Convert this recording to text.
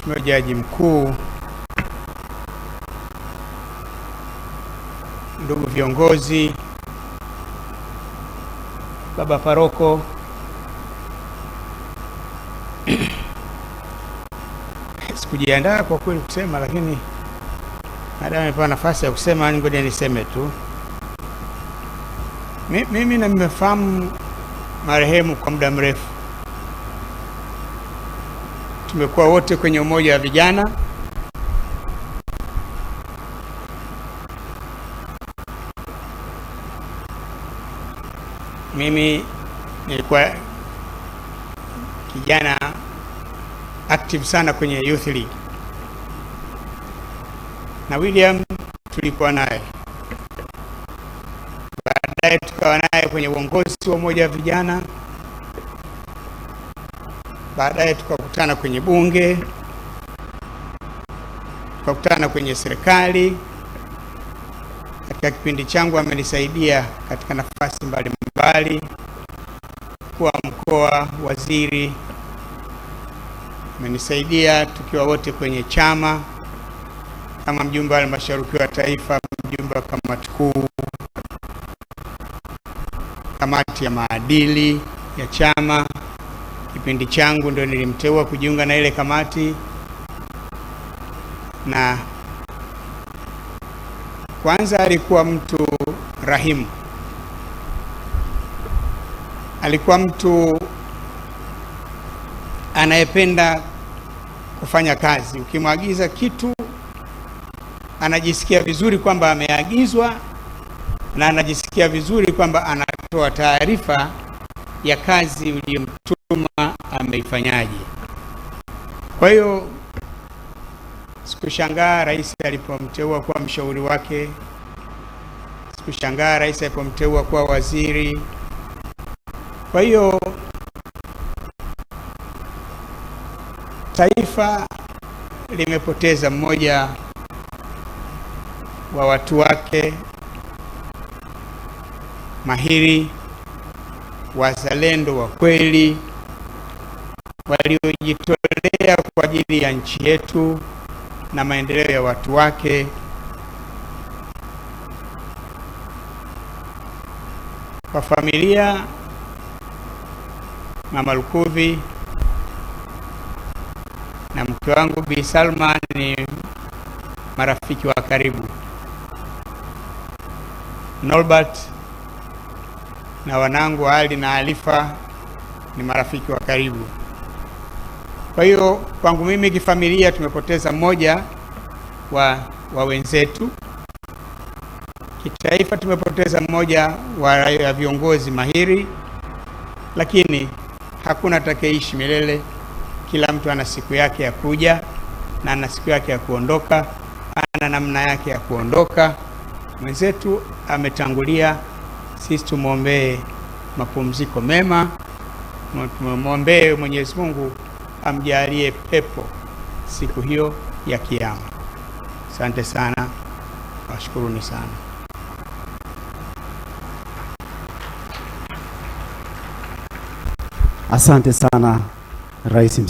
Mheshimiwa Jaji Mkuu, ndugu viongozi, baba paroko, sikujiandaa kwa kweli kusema, lakini baada nimepewa nafasi ya kusema, ngoja niseme tu. Mimi na nimefahamu marehemu kwa muda mrefu. Tumekuwa wote kwenye umoja wa vijana. Mimi nilikuwa kijana active sana kwenye Youth League, na William tulikuwa naye, baadaye tukawa naye kwenye uongozi wa umoja wa vijana, baadaye tukakutana kwenye bunge, tukakutana kwenye serikali. Katika kipindi changu amenisaidia katika nafasi mbalimbali, kuwa mkoa, waziri, amenisaidia tukiwa wote kwenye chama, kama mjumbe wa halmashauri kuu ya taifa, mjumbe wa kamati kuu, kamati ya maadili ya chama. Kipindi changu ndio nilimteua kujiunga na ile kamati, na kwanza alikuwa mtu rahimu. Alikuwa mtu anayependa kufanya kazi. Ukimwagiza kitu anajisikia vizuri kwamba ameagizwa, na anajisikia vizuri kwamba anatoa taarifa ya kazi uliyomtuma ameifanyaje. Kwa hiyo sikushangaa rais alipomteua kuwa mshauri wake, sikushangaa rais alipomteua kuwa waziri. Kwa hiyo taifa limepoteza mmoja wa watu wake mahiri, wazalendo wa kweli, waliojitolea kwa ajili ya nchi yetu na maendeleo ya watu wake. Kwa familia, Mama Lukuvi na mke wangu Bi Salma ni marafiki wa karibu. Norbert na wanangu Ali na Alifa ni marafiki wa karibu. Kwa hiyo kwangu mimi kifamilia tumepoteza mmoja wa wenzetu. Kitaifa tumepoteza mmoja wa viongozi mahiri, lakini hakuna atakayeishi milele. Kila mtu ana siku yake ya kuja na ana siku yake ya kuondoka, ana namna yake ya kuondoka. Mwenzetu ametangulia, sisi tumwombee mapumziko mema, tumwombee Mwenyezi Mungu amjalie pepo siku hiyo ya kiyama. Asante sana, washukuruni sana. Asante sana Rais.